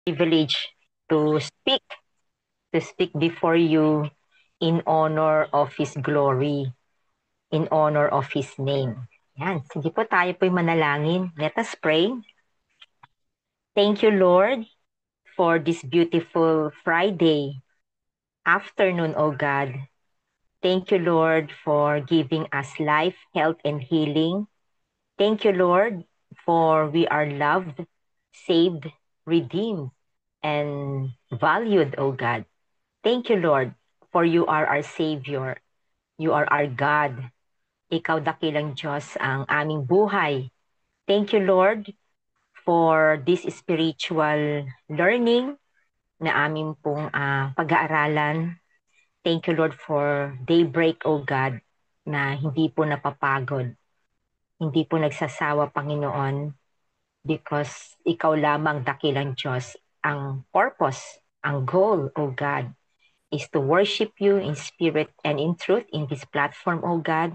privilege to speak before you in honor of His glory, in honor of His name. Yan. Sige po, tayo po'y manalangin. Let us pray. Thank you, Lord, for this beautiful Friday afternoon, O God. Thank you, Lord, for giving us life, health, and healing. Thank you, Lord, for we are loved, saved, redeemed, and valued, O God. Thank you, Lord, for you are our Savior. You are our God. Ikaw dakilang Diyos ang aming buhay. Thank you, Lord, for this spiritual learning na aming pong pag-aaralan. Thank you, Lord, for daybreak, O God, na hindi po napapagod. Hindi po nagsasawa, Panginoon, because ikaw lamang dakilang Diyos. Ang purpose, ang goal, O God, is to worship you in spirit and in truth in this platform, O God.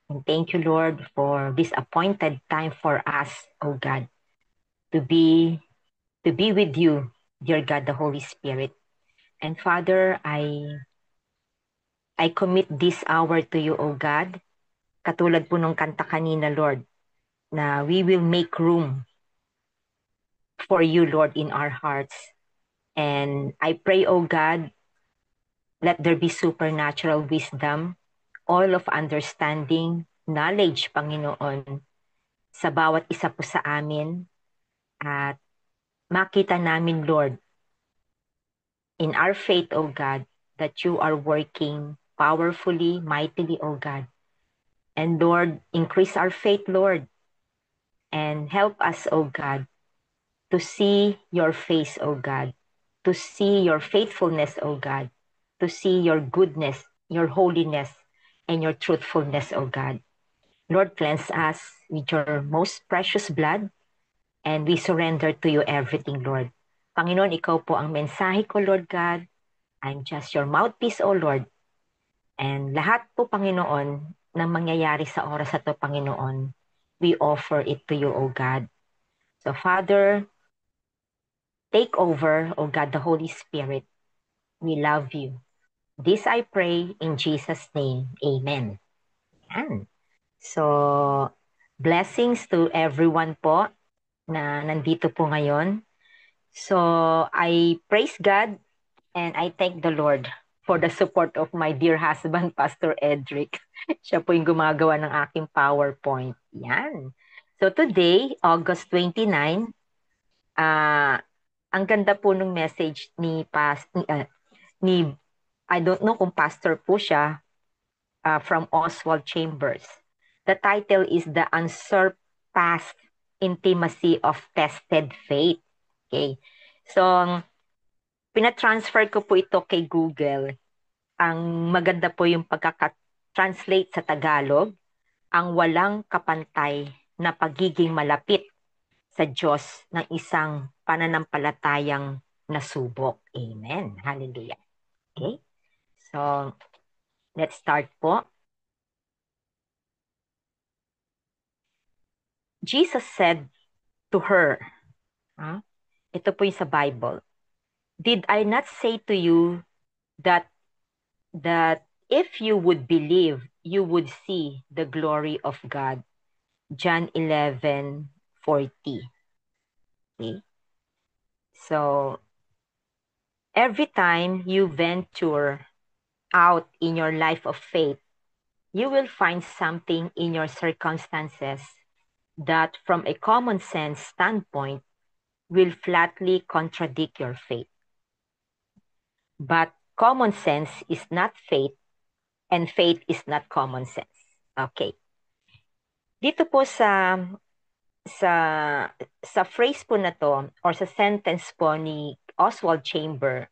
And thank you, Lord, for this appointed time for us, O God, to be with you, dear God, the Holy Spirit. And Father, I commit this hour to you, O God. Katulad po nung kanta kanina, Lord, na we will make room for you, Lord, in our hearts. And I pray, O God, let there be supernatural wisdom, all of understanding, knowledge, Panginoon, sa bawat isa po sa amin. At makita namin, Lord, in our faith, O God, that you are working powerfully, mightily, O God. And Lord, increase our faith, Lord, and help us, O God, to see your face, O God, to see your faithfulness, O God, to see your goodness, your holiness, and your truthfulness, O God. Lord, cleanse us with your most precious blood, and we surrender to you everything, Lord. Panginoon, ikaw po ang mensahe ko, Lord God. I'm just your mouthpiece, O Lord. And lahat po, Panginoon, na mangyayari sa oras na to, Panginoon, we offer it to you, O God. So, Father, take over, O God, the Holy Spirit. We love you. This I pray in Jesus' name. Amen. Yan. So, blessings to everyone po na nandito po ngayon. So, I praise God and I thank the Lord for the support of my dear husband, Pastor Edric. Siya po yung gumagawa ng aking PowerPoint. Yan. So, today, August 29, ang ganda po ng message ni I don't know kung pastor po siya, from Oswald Chambers. The title is The Unsurpassed Intimacy of Tested Faith. Okay. So, pinatransfer ko po ito kay Google. Ang maganda po yung pagkaka-translate sa Tagalog, ang walang kapantay na pagiging malapit sa Diyos ng isang pananampalatayang nasubok. Amen. Hallelujah. Okay? So, let's start po. Jesus said to her, ito po yung sa Bible, "Did I not say to you that if you would believe, you would see the glory of God?" John 11:40. Okay? So, every time you venture out in your life of faith, you will find something in your circumstances that from a common sense standpoint will flatly contradict your faith. But common sense is not faith and faith is not common sense. Okay. Dito po sa phrase po na to or sa sentence po ni Oswald Chamber,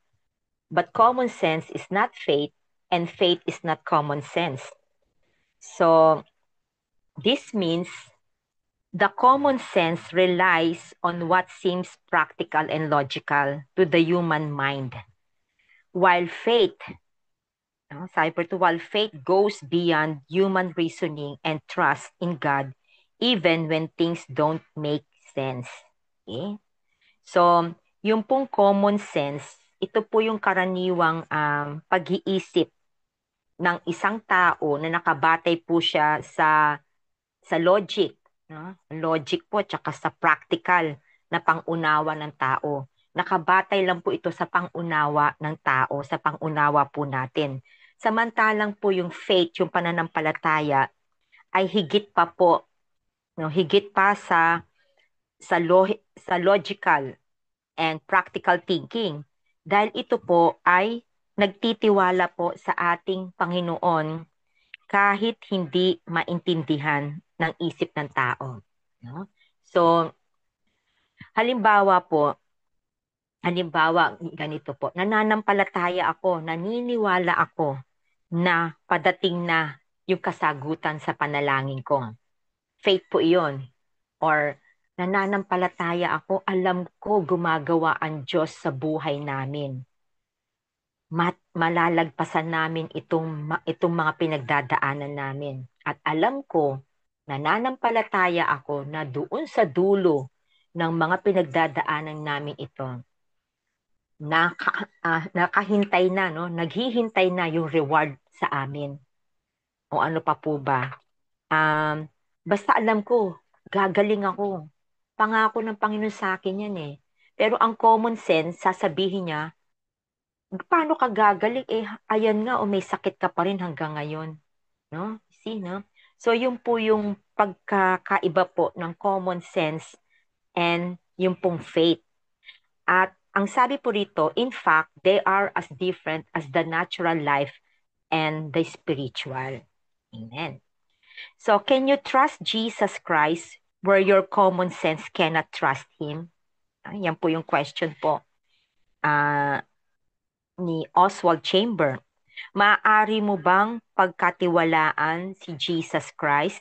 but common sense is not faith and faith is not common sense. So this means the common sense relies on what seems practical and logical to the human mind, while faith while faith goes beyond human reasoning and trust in God even when things don't make sense. Okay? So, Yung pong common sense, ito po yung karaniwang pag-iisip ng isang tao na nakabatay po siya sa logic, no? Logic po tsaka sa practical na pangunawa ng tao. Nakabatay lang po ito sa pangunawa ng tao, sa pangunawa po natin. Samantalang po yung faith, yung pananampalataya ay higit pa po, no? Higit pa sa logical and practical thinking. Dahil ito po ay nagtitiwala po sa ating Panginoon kahit hindi maintindihan ng isip ng tao. No? So, halimbawa po, ganito po, nananampalataya ako, naniniwala ako na padating na yung kasagutan sa panalangin ko. Faith po iyon. Or nananampalataya ako, alam ko gumagawa ang Diyos sa buhay namin. Malalagpasan namin itong mga pinagdadaanan namin. At alam ko, nananampalataya ako na doon sa dulo ng mga pinagdadaanan namin ito, nakahintay na, no? Naghihintay na yung reward sa amin. O ano pa po ba? Um, Basta alam ko, gagaling ako. Pangako ng Panginoon sa akin yan eh. Pero ang common sense, sasabihin niya, paano ka gagaling? Eh, ayan nga, o may sakit ka pa rin hanggang ngayon. No? See, no? So, yun po yung pagkakaiba po ng common sense and yung pong faith. At ang sabi po rito, in fact, they are as different as the natural life and the spiritual. Amen. So, can you trust Jesus Christ where your common sense cannot trust Him? Yan po yung question po ah, ni Oswald Chamber. Maaari mo bang pagkatiwalaan si Jesus Christ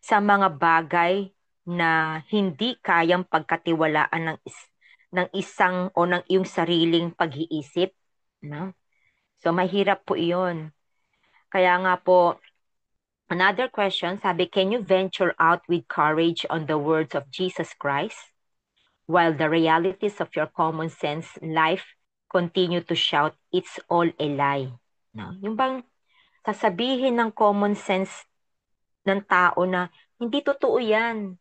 sa mga bagay na hindi kayang pagkatiwalaan ng isang o ng iyong sariling pag-iisip? No? So, mahirap po iyon. Kaya nga po, another question, sabi, can you venture out with courage on the words of Jesus Christ while the realities of your common sense life continue to shout, it's all a lie? No? Yung bang sasabihin ng common sense ng tao na hindi totoo yan.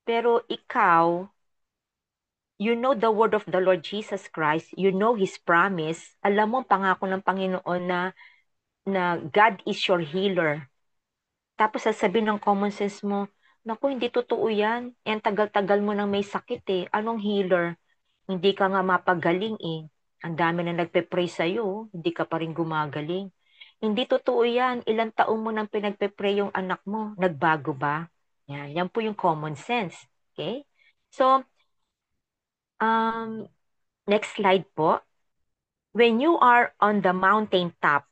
Pero ikaw, you know the word of the Lord Jesus Christ, you know His promise, alam mo ang pangako ng Panginoon na God is your healer. Tapos sasabihin ng common sense mo, naku, hindi totoo yan. Yan, tagal-tagal mo nang may sakit eh. Anong healer? Hindi ka nga mapagaling eh. Ang dami na nagpe-pray sa'yo, hindi ka pa rin gumagaling. Hindi totoo yan. Ilang taong mo nang pinagpe-pray yung anak mo. Nagbago ba? Yan po yung common sense. Okay? So, um, next slide po. When you are on the mountain top,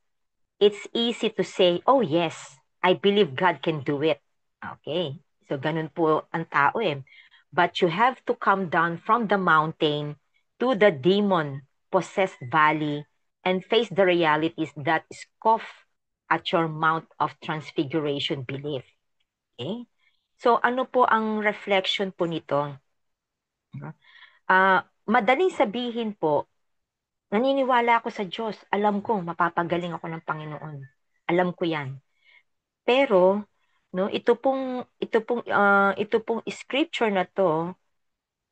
it's easy to say, oh yes, I believe God can do it. Okay. So, ganun po ang tao eh. But you have to come down from the mountain to the demon-possessed valley and face the realities that scoff at your Mount of Transfiguration belief. Okay? So, ano po ang reflection po nito? Madaling sabihin po, naniniwala ako sa Diyos. Alam ko, mapapagaling ako ng Panginoon. Alam ko yan. Pero, no, ito pong scripture na to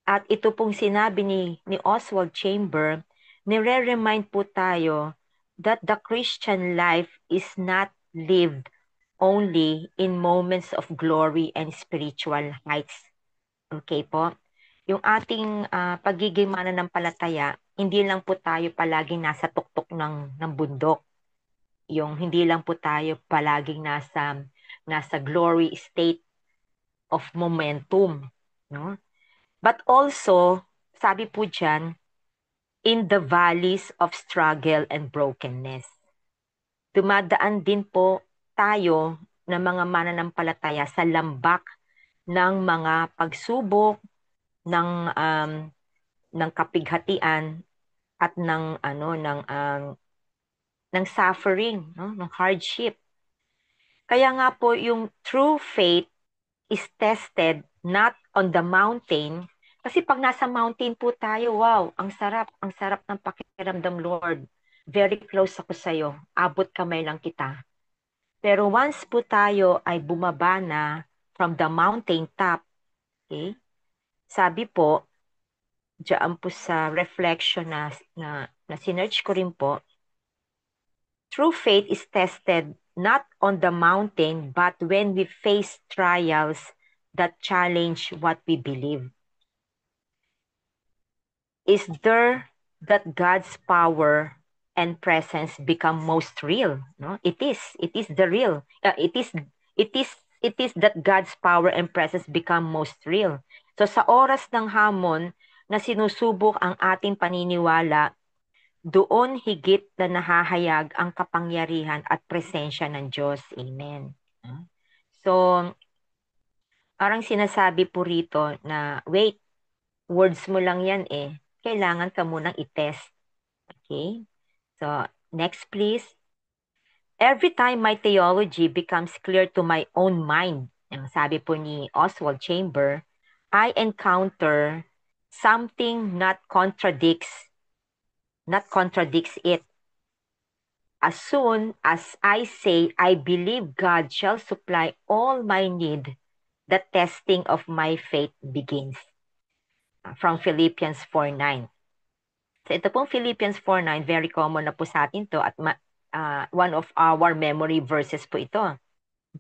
at ito pong sinabi ni Oswald Chamber, nire-remind po tayo that the Christian life is not lived only in moments of glory and spiritual heights. Okay po? Yung ating pagiging mananampalataya, hindi lang po tayo palaging nasa tuktok ng bundok. Yung hindi lang po tayo palaging nasa glory state of momentum, no? But also, sabi po diyan, in the valleys of struggle and brokenness. Dumadaan din po tayo ng mga mananampalataya sa lambak ng mga pagsubok, ng ng kapighatian at ng suffering, no? Ng hardship. Kaya nga po yung true faith is tested not on the mountain Kasi pag nasa mountain po tayo, wow, ang sarap ng pakiramdam, Lord. Very close ako sa'yo. Abot kamay lang kita. Pero once po tayo ay bumaba na from the mountain top, okay? Sabi po, diyan po sa reflection na sinearch ko rin po, true faith is tested not on the mountain, but when we face trials that challenge what we believe. Is there that God's power and presence become most real? No, it is. It is the real. It is. It is that God's power and presence become most real. So sa oras ng hamon na sinusubok ang ating paniniwala, doon higit na nahahayag ang kapangyarihan at presensya ng Diyos. Amen. So, parang sinasabi po rito na, wait, words mo lang yan eh. Kailangan ka munang itest. Okay? So, next please. Every time my theology becomes clear to my own mind, ang sabi po ni Oswald Chamber, I encounter something not contradicts it. As soon as I say, I believe God shall supply all my need, the testing of my faith begins. From Philippians 4:9. So ito pong Philippians 4:9, very common na po sa atin to at one of our memory verses po ito.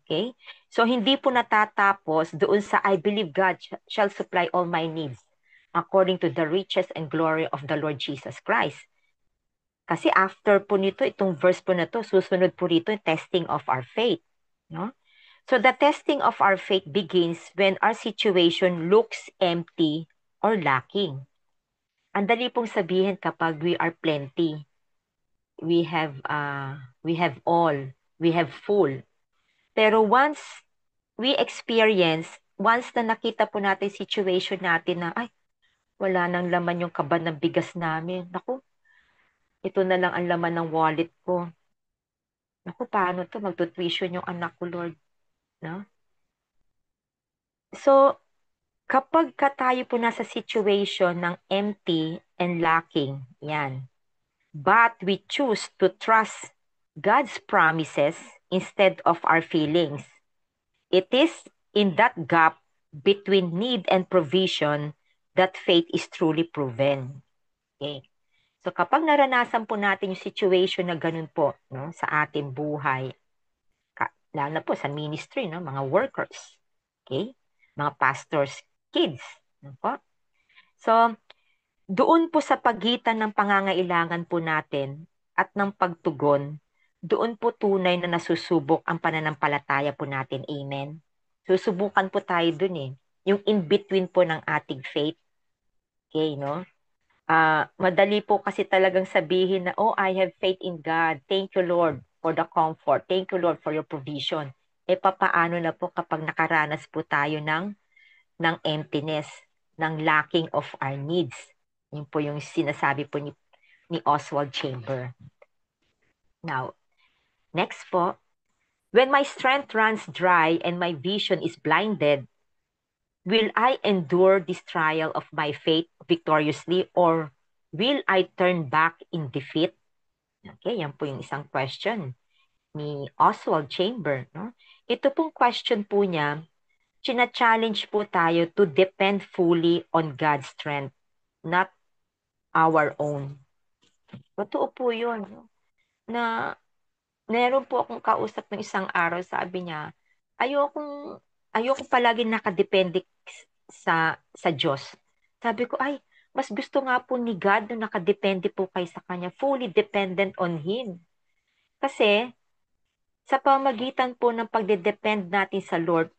Okay? So hindi po natatapos doon sa I believe God shall supply all my needs according to the riches and glory of the Lord Jesus Christ. Kasi after po nito, itong verse po na to, susunod po rito yung testing of our faith. No? So the testing of our faith begins when our situation looks empty or lacking. Ang dali pong sabihin kapag we are plenty. We have all. We have full. Pero once once na nakita po natin situation natin na, ay, wala nang laman yung kaban ng bigas namin. Naku, ito na lang ang laman ng wallet ko. Naku, paano to? Magtutuition yung anak ko, Lord. No? So, kapag ka tayo po nasa situation ng empty and lacking, yan. But we choose to trust God's promises instead of our feelings. It is in that gap between need and provision that faith is truly proven. Okay. So kapag naranasan po natin yung situation na ganun po, no, sa ating buhay, lalo na po sa ministry, no, mga workers, okay, mga pastors, kids, no po. So, doon po sa pagitan ng pangangailangan po natin at ng pagtugon, doon po tunay na nasusubok ang pananampalataya po natin. Amen. Susubukan po tayo doon eh. Yung in-between po ng ating faith. Okay, no? Madali po kasi talagang sabihin na, oh, I have faith in God. Thank you, Lord, for the comfort. Thank you, Lord, for your provision. Eh, papaano na po kapag nakaranas po tayo ng emptiness, ng lacking of our needs? Yun po yung sinasabi po ni Oswald Chamber. Now, next po, when my strength runs dry and my vision is blinded, will I endure this trial of my faith victoriously or will I turn back in defeat? Okay, yan po yung isang question ni Oswald Chamber. No? Ito pong question po niya, china-challenge po tayo to depend fully on God's strength, not our own. Totoo po yun. No? Na meron po akong kausap ng isang araw, sabi niya, ayokong palagi nakadepende sa Diyos. Sabi ko, ay, mas gusto nga po ni God na nakadepende po kayo sa Kanya, fully dependent on Him. Kasi, sa pamagitan po ng pagdedepend natin sa Lord,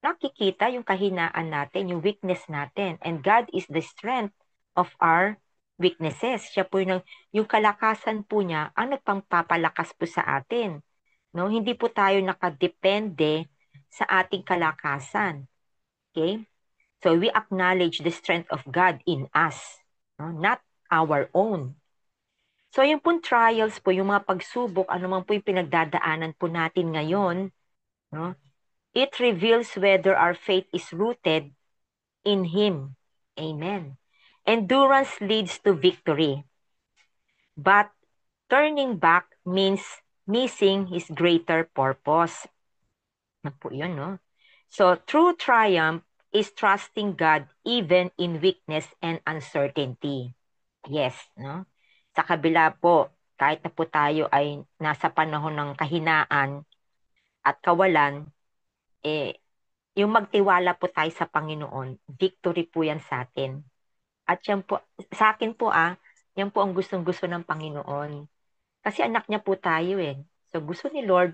nakikita yung kahinaan natin, yung weakness natin. And God is the strength of our weaknesses. Siya po yung kalakasan po niya ang nagpapalakas po sa atin. No? Hindi po tayo nakadepende sa ating kalakasan. Okay? So we acknowledge the strength of God in us, no? Not our own. So yung pong trials po, yung mga pagsubok, ano man po yung pinagdadaanan po natin ngayon, no? It reveals whether our faith is rooted in Him Amen. Endurance leads to victory. But turning back means missing His greater purpose. Ano po yun, no? So, true triumph is trusting God even in weakness and uncertainty. Yes, no? Sa kabila po, kahit na po tayo ay nasa panahon ng kahinaan at kawalan, yung magtiwala po tayo sa Panginoon, victory po yan sa atin. At yan po, sa akin po yan po ang gustong-gusto ng Panginoon. Kasi anak niya po tayo eh. So gusto ni Lord,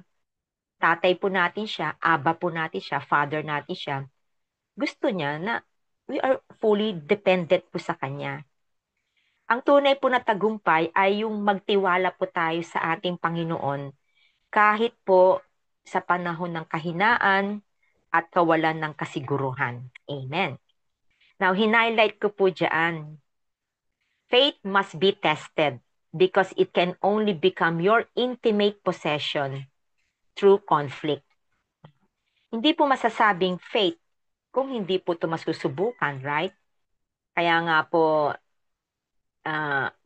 tatay po natin siya, aba po natin siya, father natin siya. Gusto niya na we are fully dependent po sa Kanya. Ang tunay po na tagumpay ay yung magtiwala po tayo sa ating Panginoon kahit po sa panahon ng kahinaan at kawalan ng kasiguruhan. Amen. Now, hinighlight ko po dyan, faith must be tested because it can only become your intimate possession through conflict. Hindi po masasabing faith kung hindi po ito masusubukan, right? Kaya nga po,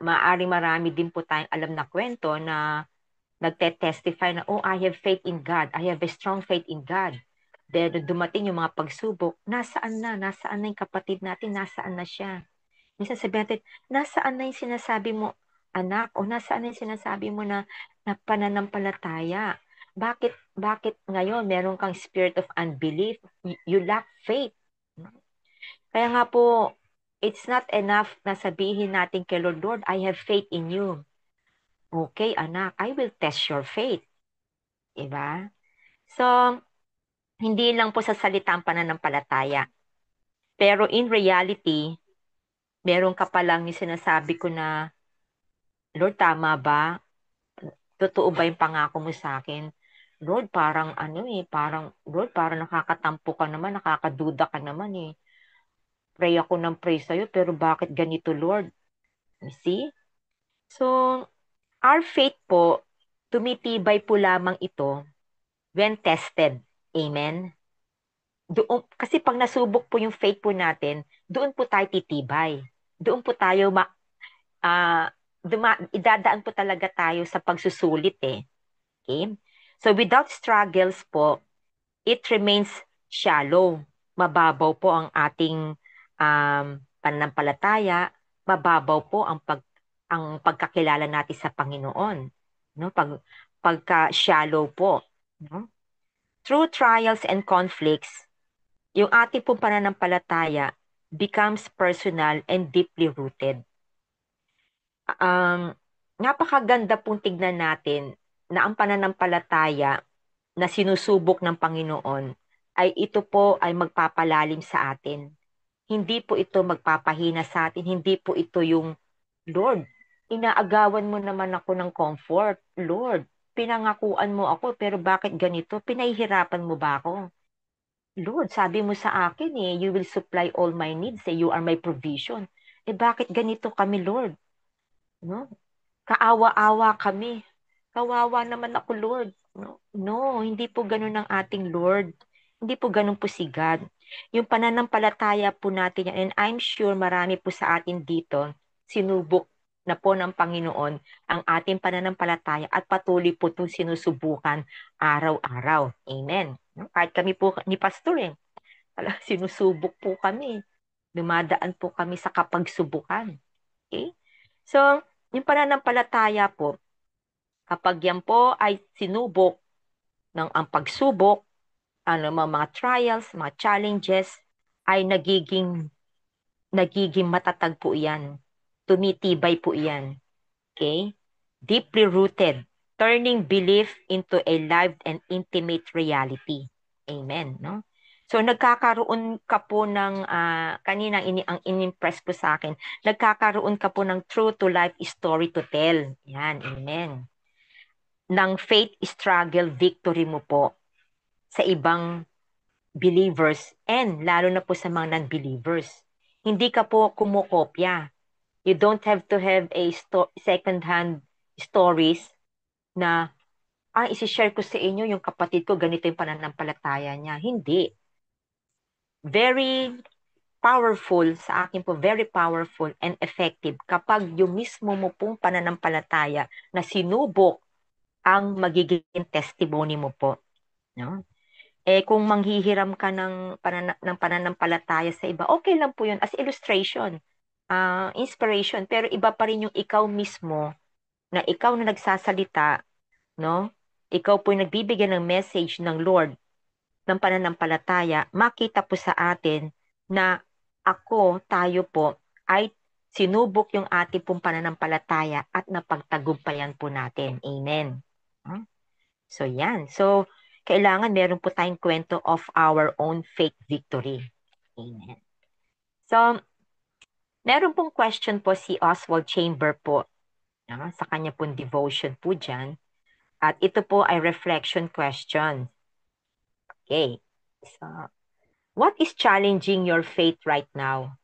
marami din po tayong alam na kwento na nagte-testify na, oh, I have faith in God. I have a strong faith in God. Then dumating yung mga pagsubok, nasaan na yung kapatid natin, nasaan na siya. Minsan sabihin natin, nasaan na yung sinasabi mo, anak, o nasaan na yung sinasabi mo na pananampalataya? Bakit ngayon meron kang spirit of unbelief? You lack faith. Kaya nga po, it's not enough na sabihin natin kay Lord, Lord, I have faith in you. Okay, anak, I will test your faith. Diba? So, hindi lang po sa salita ang pananampalataya. Pero in reality, meron ka palang yung sinasabi ko na, Lord, tama ba? Totoo ba yung pangako mo sa akin? Lord, parang Lord, parang nakakatampo ka naman, nakakaduda ka naman eh. Pray ako ng pray sa'yo, pero bakit ganito, Lord? You see? So, our faith po, tumitibay po lamang ito when tested. Amen? Kasi pag nasubok po yung faith po natin, doon po tayo titibay. Doon po tayo, idadaan po talaga tayo sa pagsusulit eh. Okay? So without struggles po, it remains shallow. Mababaw po ang ating pananampalataya, mababaw po ang pagkakilala natin sa Panginoon. No? Pagka-shallow po. No? Through trials and conflicts, yung ating pong pananampalataya becomes personal and deeply rooted. Napakaganda pong tignan natin na ang pananampalataya na sinusubok ng Panginoon ay ito po ay magpapalalim sa atin. Hindi po ito magpapahina sa atin. Hindi po ito yung, Lord, inaagawan mo naman ako ng comfort. Lord, pinangakuan mo ako pero bakit ganito? Pinahihirapan mo ba ako? Lord, sabi mo sa akin you will supply all my needs. You are my provision. Bakit ganito kami, Lord? No? Kaawa-awa kami. Kawawa naman ako, Lord. No, hindi po ganun ang ating Lord. Hindi po ganun po si God. Yung pananampalataya po natin yan, and I'm sure marami po sa atin dito, sinubok na po ng Panginoon ang ating pananampalataya at patuloy po itong sinusubukan araw-araw. Amen. Kahit kami po ni Pastor sinusubok po kami. Dumadaan po kami sa kapagsubukan. Okay? So, yung pananampalataya po, kapag yan po ay sinubok ng ang pagsubok, mga trials, mga challenges, ay nagiging matatag po yan. Tumitibay po yan. Okay? Deeply rooted, turning belief into a lived and intimate reality. Amen, no? So nagkakaroon ka po ng kanina ang inimpress po sa akin, nagkakaroon ka po ng true to life story to tell. Yan, amen. Ng faith struggle victory mo po sa ibang believers and lalo na po sa mga non-believers. Hindi ka po kumukopya. You don't have to have a second-hand stories na, isi-share ko sa inyo yung kapatid ko, ganito yung pananampalataya niya. Hindi. Very powerful, sa akin po, very powerful and effective kapag yung mismo mo pong pananampalataya na sinubok ang magiging testimony mo po. No? Eh kung manghihiram ka ng pananampalataya sa iba, okay lang po yun as illustration, inspiration, pero iba pa rin yung ikaw mismo, na ikaw na nagsasalita, no? Ikaw po yung nagbibigay ng message ng Lord ng pananampalataya, makita po sa atin na tayo po, ay sinubok yung ating pong pananampalataya at napagtagumpayan po natin. Amen. Huh? So yan. So, kailangan meron po tayong kwento of our own faith victory. Amen. So, meron pong question po si Oswald Chamber po, sa kanya pong devotion po dyan. At ito po ay reflection question. Okay. So, what is challenging your faith right now?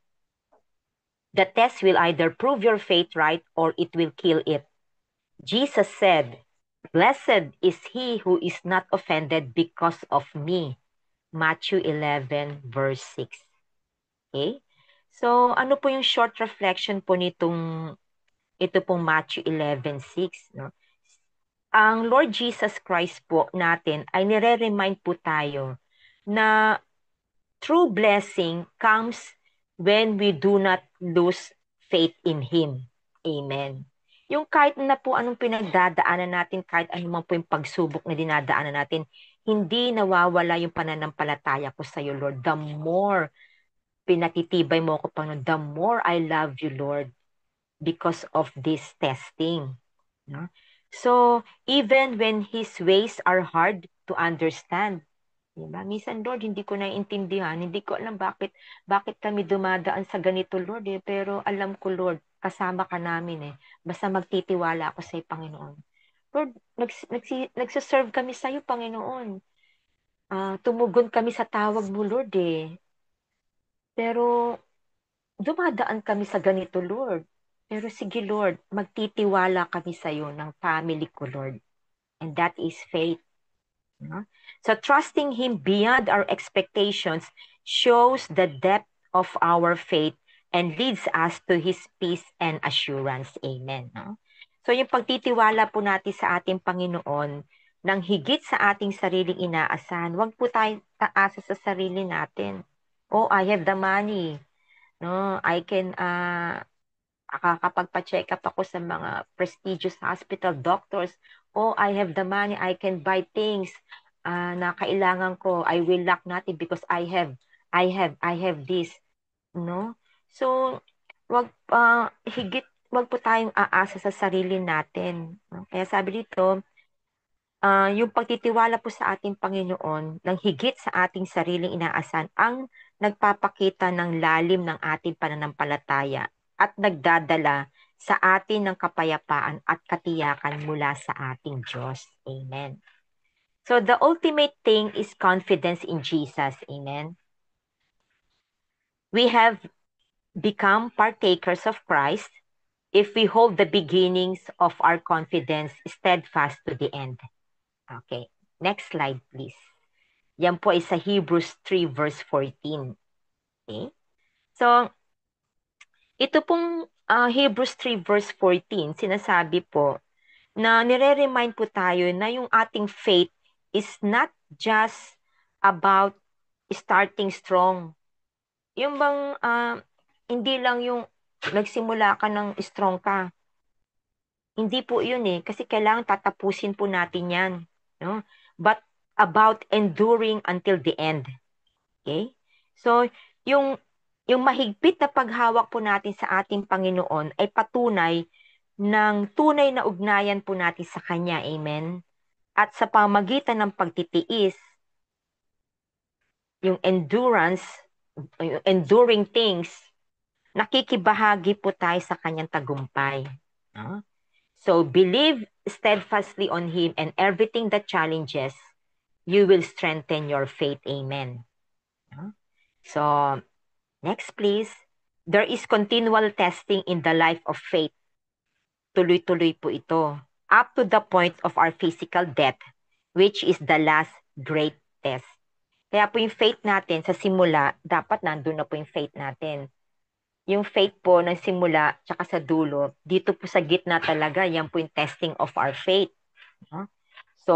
The test will either prove your faith right or it will kill it. Jesus said, "Blessed is he who is not offended because of me." Matthew 11 verse 6. Okay? So, ano po yung short reflection po ito pong Matthew 11:6, no? Ang Lord Jesus Christ po natin ay nire-remind po tayo na true blessing comes when we do not lose faith in Him. Amen. Yung kahit na po anong pinagdadaanan natin, kahit ano man po yung pagsubok na dinadaanan natin, hindi nawawala yung pananampalataya ko sa iyo, Lord. The more pinatitibay mo ako, Panginoon, the more I love you, Lord, because of this testing. No? So, even when His ways are hard to understand, diba? Minsan, Lord, hindi ko naiintindihan, hindi ko alam bakit kami dumadaan sa ganito, Lord, eh. Pero alam ko, Lord, kasama ka namin, eh. Basta magtitiwala ako sa iyo, Panginoon. Lord, nagsiserve kami sa iyo, Panginoon. Tumugon kami sa tawag mo, Lord, eh. Pero dumadaan kami sa ganito, Lord. Pero sige, Lord, magtitiwala kami sa iyo ng family ko, Lord. And that is faith. No? So trusting Him beyond our expectations shows the depth of our faith and leads us to His peace and assurance. Amen. No? So yung pagtitiwala po natin sa ating Panginoon nang higit sa ating sariling inaasahan, huwag po tayo taasa sa sarili natin. Oh, I have the money. No, I can kapag-pa-check up ako sa mga prestigious hospital doctors. Oh, I have the money, I can buy things na kailangan ko. I will lack nothing because I have this, no? So, wag po tayong aasa sa sarili natin. No? Kaya sabi dito, yung pagtitiwala po sa ating Panginoon ng higit sa ating sariling inaasahan ang nagpapakita ng lalim ng ating pananampalataya at nagdadala sa atin ng kapayapaan at katiyakan mula sa ating Diyos. Amen. So the ultimate thing is confidence in Jesus. Amen. We have become partakers of Christ if we hold the beginnings of our confidence steadfast to the end. Okay. Next slide, please. Yan po ay sa Hebrews 3 verse 14. Okay? So, ito pong Hebrews 3 verse 14, sinasabi po na nire-remind po tayo na yung ating faith is not just about starting strong. Yung bang hindi lang yung nagsimula ka ng strong ka. Hindi po yun eh. Kasi kailangan tatapusin po natin yan. No? But about enduring until the end. Okay? So, yung, yung mahigpit na paghawak po natin sa ating Panginoon ay patunay ng tunay na ugnayan po natin sa Kanya. Amen? At sa pamagitan ng pagtitiis, yung endurance, yung enduring things, nakikibahagi po tayo sa Kanyang tagumpay. No? So, believe steadfastly on Him and everything that challenges, you will strengthen your faith. Amen. So, next please. There is continual testing in the life of faith. Tuloy-tuloy po ito. Up to the point of our physical death, which is the last great test. Kaya po yung faith natin sa simula, dapat nandun na po yung faith natin. Yung faith po ng simula tsaka sa dulo, dito po sa gitna talaga, yan po yung testing of our faith. No? So,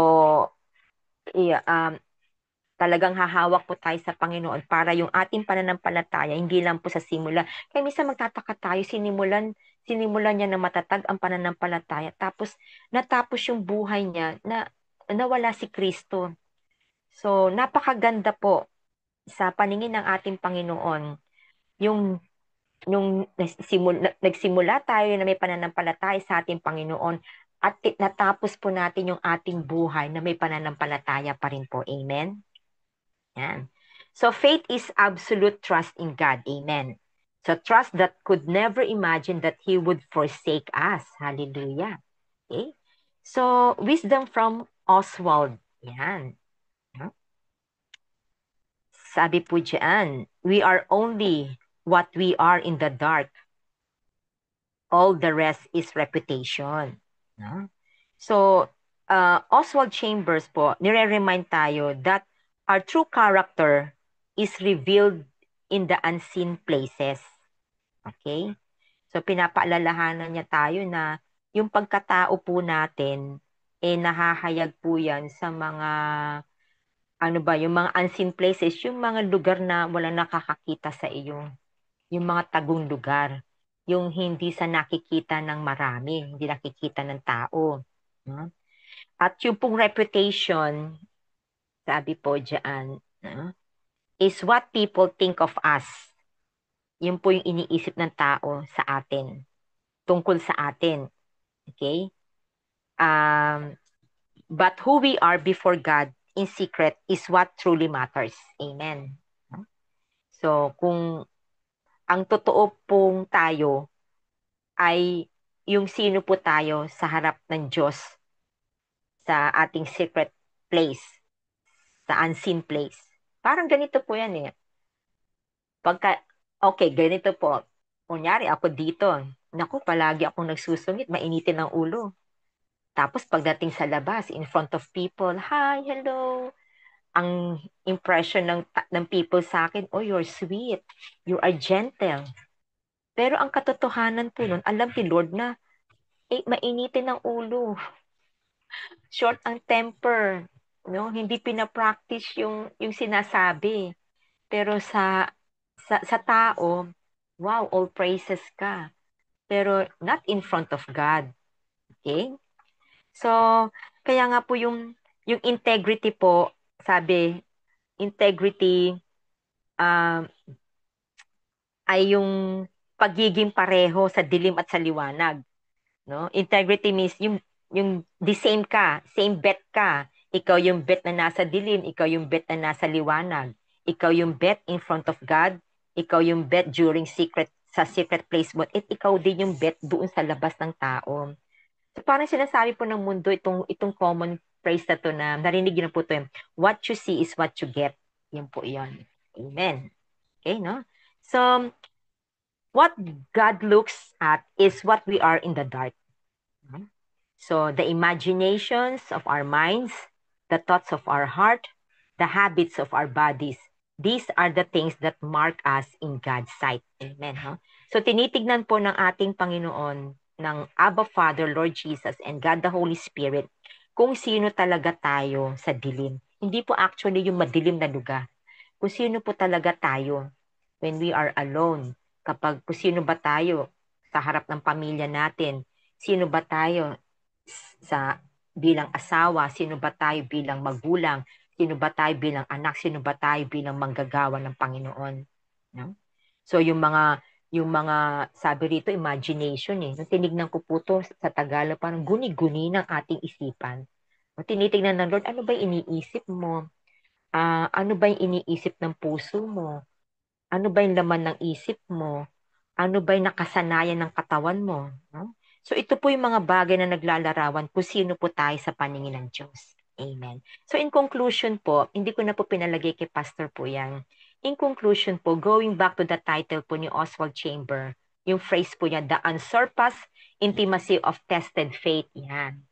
talagang hahawak po tayo sa Panginoon para yung ating pananampalataya, hindi lang po sa simula. Kaya minsan magtataka tayo, sinimulan niya na matatag ang pananampalataya, tapos natapos yung buhay niya na nawala si Kristo. So, napakaganda po sa paningin ng ating Panginoon, yung nagsimula tayo na may pananampalataya sa ating Panginoon at natapos po natin yung ating buhay na may pananampalataya pa rin po. Amen? Yan. So faith is absolute trust in God. Amen. So trust that could never imagine that He would forsake us. Hallelujah. Okay? So wisdom from Oswald. Yan. Sabi po dyan, we are only what we are in the dark. All the rest is reputation. No? So, Oswald Chambers po, nire-remind tayo that our true character is revealed in the unseen places. Okay? So, pinapaalalahanan niya tayo na yung pagkatao po natin, nahahayag po yan sa mga, ano ba, yung mga unseen places, yung mga lugar na wala nakakakita sa iyo. Yung mga tagong lugar. Yung hindi sa nakikita ng marami, hindi nakikita ng tao. No? At yung pong reputation, sabi po dyan, no? Is what people think of us. Yun po yung iniisip ng tao sa atin, tungkol sa atin. Okay? Um, but who we are before God in secret is what truly matters. Amen. No? So, kung ang totoo pong tayo ay yung sino po tayo sa harap ng Diyos sa ating secret place, sa unseen place. Parang ganito po yan eh. Okay, ganito po. Kunyari, ako dito. Naku, palagi akong nagsusungit, mainitin ang ulo. Tapos pagdating sa labas, in front of people, hi, hello. Ang impression ng people sa akin, oh, you're sweet. You are gentle. Pero ang katotohanan po nun, alam ni Lord na, mainitin ang ulo. Short ang temper. No? Hindi pinapractice yung sinasabi. Pero sa tao, wow, all praises ka. Pero not in front of God. Okay? So, kaya nga po yung integrity po, sabi, integrity um, ay yung pagiging pareho sa dilim at sa liwanag. No? Integrity means yung the same ka, same bet ka. Ikaw yung bet na nasa dilim, ikaw yung bet na nasa liwanag. Ikaw yung bet in front of God, ikaw yung bet during sa secret place mo, at ikaw din yung bet doon sa labas ng tao. So parang sinasabi po ng mundo itong common phrase na to na narinig niyo na po to, what you see is what you get. Yan po yan. Amen. Okay, no? So, what God looks at is what we are in the dark. So the imaginations of our minds, the thoughts of our heart, the habits of our bodies, these are the things that mark us in God's sight. Amen. Huh? So tinitignan po ng ating Panginoon, ng Abba Father, Lord Jesus, and God the Holy Spirit, kung sino talaga tayo sa dilim. Hindi po actually yung madilim na lugar. Kung sino po talaga tayo when we are alone. Kung sino ba tayo sa harap ng pamilya natin, sino ba tayo sa bilang asawa, sino ba tayo bilang magulang, sino ba tayo bilang anak, sino ba tayo bilang manggagawa ng Panginoon. No? So yung mga sabi rito imagination eh. Nung tinignan ko po to sa Tagalog, parang guni-guni ng ating isipan. Nung tinitingnan ng Lord, ano ba yung iniisip mo? Ano ba yung iniisip ng puso mo? Ano ba yung laman ng isip mo? Ano ba yung nakasanayan ng katawan mo? No? So ito po yung mga bagay na naglalarawan kung sino po tayo sa paningin ng Diyos. Amen. So in conclusion po, hindi ko na po pinalagay kay Pastor po yan. In conclusion po, going back to the title po ni Oswald Chamber, yung phrase po niya, the unsurpassed intimacy of tested faith. Yan.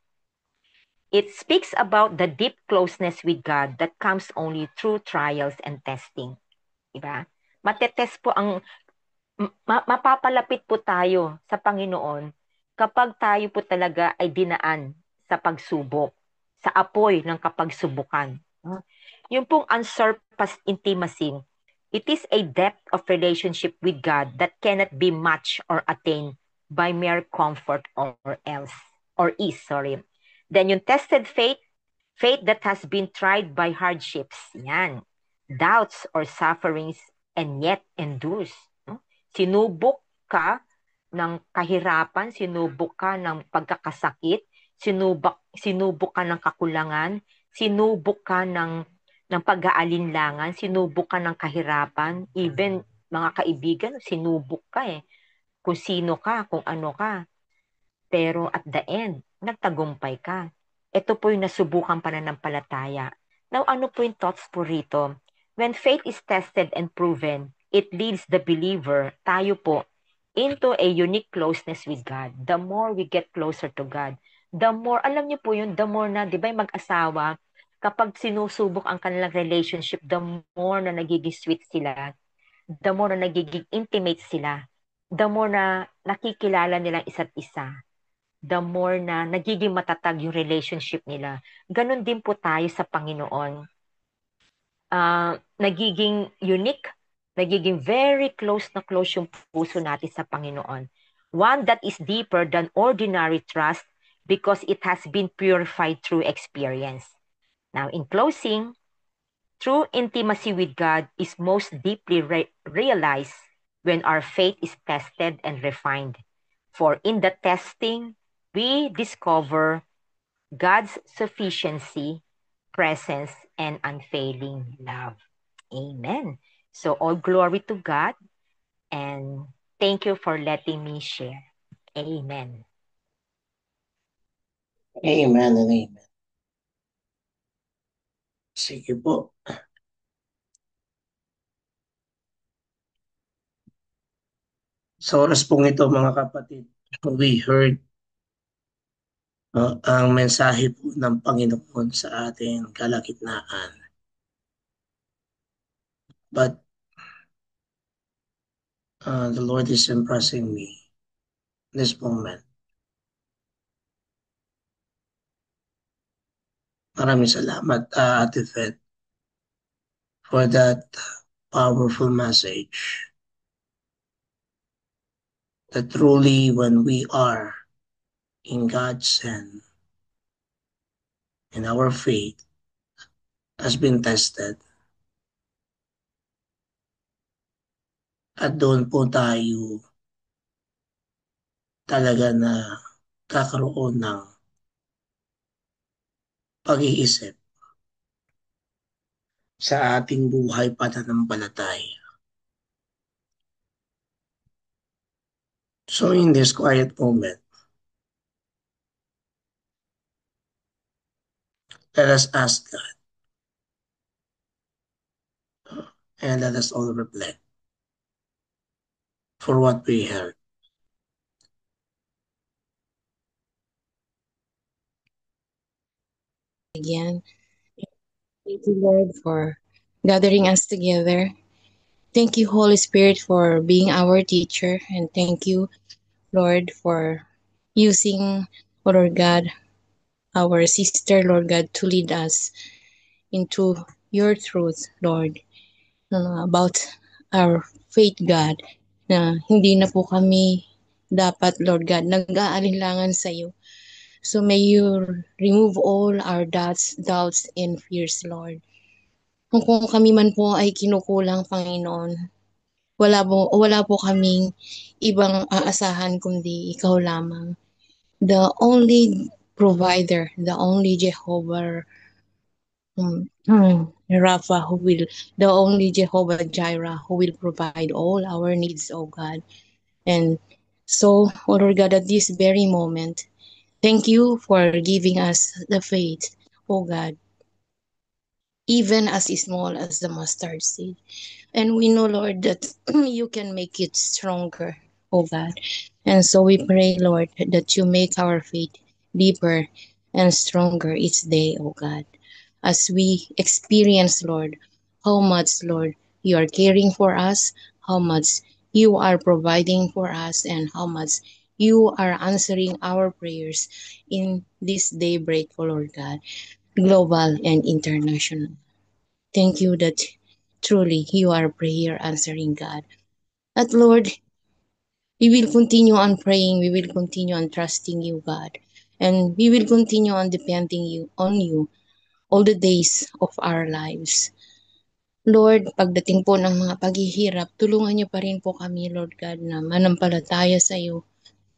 It speaks about the deep closeness with God that comes only through trials and testing. Diba? Matetest po ang, mapapalapit po tayo sa Panginoon kapag tayo po talaga ay dinaan sa pagsubok, sa apoy ng kapagsubukan. No? Yung pong unsurpassed intimacy, it is a depth of relationship with God that cannot be matched or attained by mere comfort or ease, sorry. Then yung tested faith, faith that has been tried by hardships, yan, doubts or sufferings, and yet endures. No? Sinubok ka ng kahirapan, sinubok ka ng pagkakasakit, sinubok ka ng kakulangan, sinubok ka ng pag-aalinlangan, sinubok ka ng kahirapan, even mga kaibigan, sinubok ka eh. Kung sino ka, kung ano ka. Pero at the end, nagtagumpay ka. Ito po yung nasubukang pananampalataya. Now, ano po yung thoughts po rito? When faith is tested and proven, it leads the believer, tayo po, into a unique closeness with God. The more we get closer to God, the more, alam niyo po yun, the more na, di ba yung mag-asawa, kapag sinusubok ang kanilang relationship, the more na nagiging sweet sila, the more na nagiging intimate sila, the more na nakikilala nilang isa't isa, the more na nagiging matatag yung relationship nila. Ganon din po tayo sa Panginoon. Nagiging unique, nagiging very close na close yung puso natin sa Panginoon. One that is deeper than ordinary trust because it has been purified through experience. Now, in closing, true intimacy with God is most deeply realized when our faith is tested and refined. For in the testing, we discover God's sufficiency, presence, and unfailing love. Amen. So all glory to God, and thank you for letting me share. Amen. Amen and amen. Sige po. Sa oras pong ito mga kapatid, we heard ang mensahe po ng Panginoon sa ating kalagitnaan. But the Lord is impressing me this moment. Maraming salamat, Ate Fed, for that powerful message. That truly when we are in God's hand and our faith has been tested, at doon po tayo talaga na kakaroon ng pag-iisip sa ating buhay pananampalataya. So in this quiet moment, let us ask God and let us all reflect for what we heard. Again, thank you, Lord, for gathering us together. Thank you, Holy Spirit, for being our teacher. And thank you, Lord, for using, Lord God, our sister, Lord God, to lead us into your truth, Lord, about our faith, God, na hindi na po kami dapat, Lord God, nag-aalinlangan sa iyo. So may you remove all our doubts and fears, Lord. Kung kami man po ay kinukulang, Panginoon, wala po kaming ibang aasahan kundi ikaw lamang. The only provider, the only Jehovah Rapha the only Jehovah Jireh who will provide all our needs, oh God. And so, oh Lord God, at this very moment, thank you for giving us the faith, oh God, even as small as the mustard seed. And we know, Lord, that you can make it stronger, oh God. And so we pray, Lord, that you make our faith deeper and stronger each day, O God, as we experience, Lord, how much, Lord, you are caring for us, how much you are providing for us, and how much you are answering our prayers in this daybreak, O Lord God, global and international. Thank you that truly you are prayer answering God. That Lord, we will continue on praying, we will continue on trusting you, God, and we will continue on depending you all the days of our lives. Lord, pagdating po ng mga paghihirap, tulungan niyo pa rin po kami, Lord God, na manampalataya sa iyo.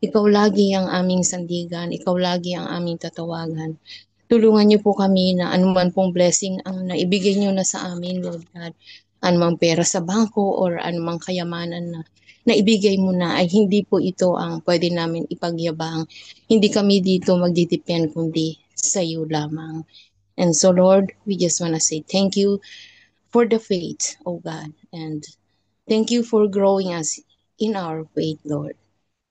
Ikaw lagi ang aming sandigan, ikaw lagi ang aming tatawagan. Tulungan niyo po kami na anuman pong blessing ang naibigay niyo na sa amin, Lord God. Anumang pera sa bangko or anumang kayamanan na naibigay mo na ay hindi po ito ang pwede namin ipagyabang. Hindi kami dito magdidepend kundi sa iyo lamang. And so Lord, we just want to say thank you for the faith, oh God. And thank you for growing us in our faith, Lord.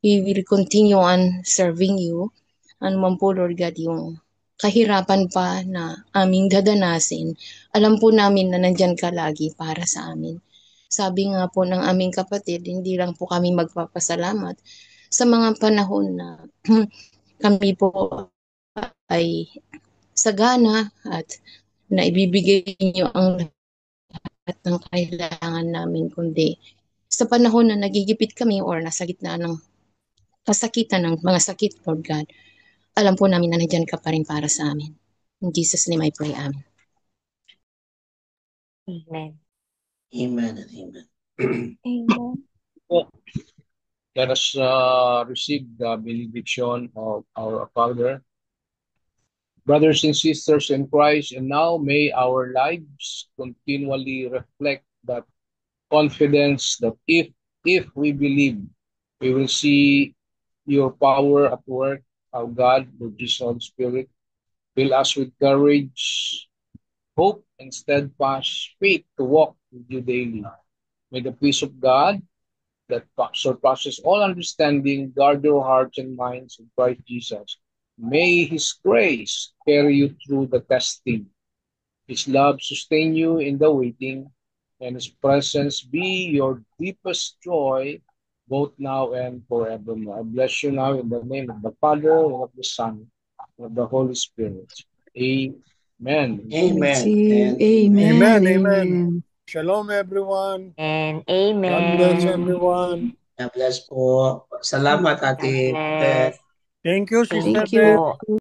We will continue on serving you. Ano man po, Lord God, yung kahirapan pa na aming dadanasin, alam po namin na nandyan ka lagi para sa amin. Sabi nga po ng aming kapatid, hindi lang po kami magpapasalamat sa mga panahon na kami po ay sagana at naibibigay niyo ang lahat ng kailangan namin, kundi sa panahon na nagigipit kami or nasa gitna ng kasakitan ng mga sakit, Lord God, alam po namin na nandiyan ka pa rin para sa amin. In Jesus' name I pray, Amen. Amen. Amen and amen. Amen. Let us receive the benediction of our Father. Brothers and sisters in Christ, and now may our lives continually reflect that confidence that if we believe, we will see your power at work. Our God, the Jesus Holy Spirit, fill us with courage, hope, and steadfast faith to walk with you daily. May the peace of God that surpasses all understanding guard your hearts and minds in Christ Jesus. May His grace carry you through the testing. His love sustain you in the waiting, and His presence be your deepest joy, both now and forevermore. I bless you now in the name of the Father, and of the Son, and of the Holy Spirit. Amen. Amen. Amen. Amen. Amen. Shalom, everyone. And God bless amen. everyone. God bless po. Salamat, God Ate bless. Beth. Thank you, Thank Sister Thank you. Beth. po.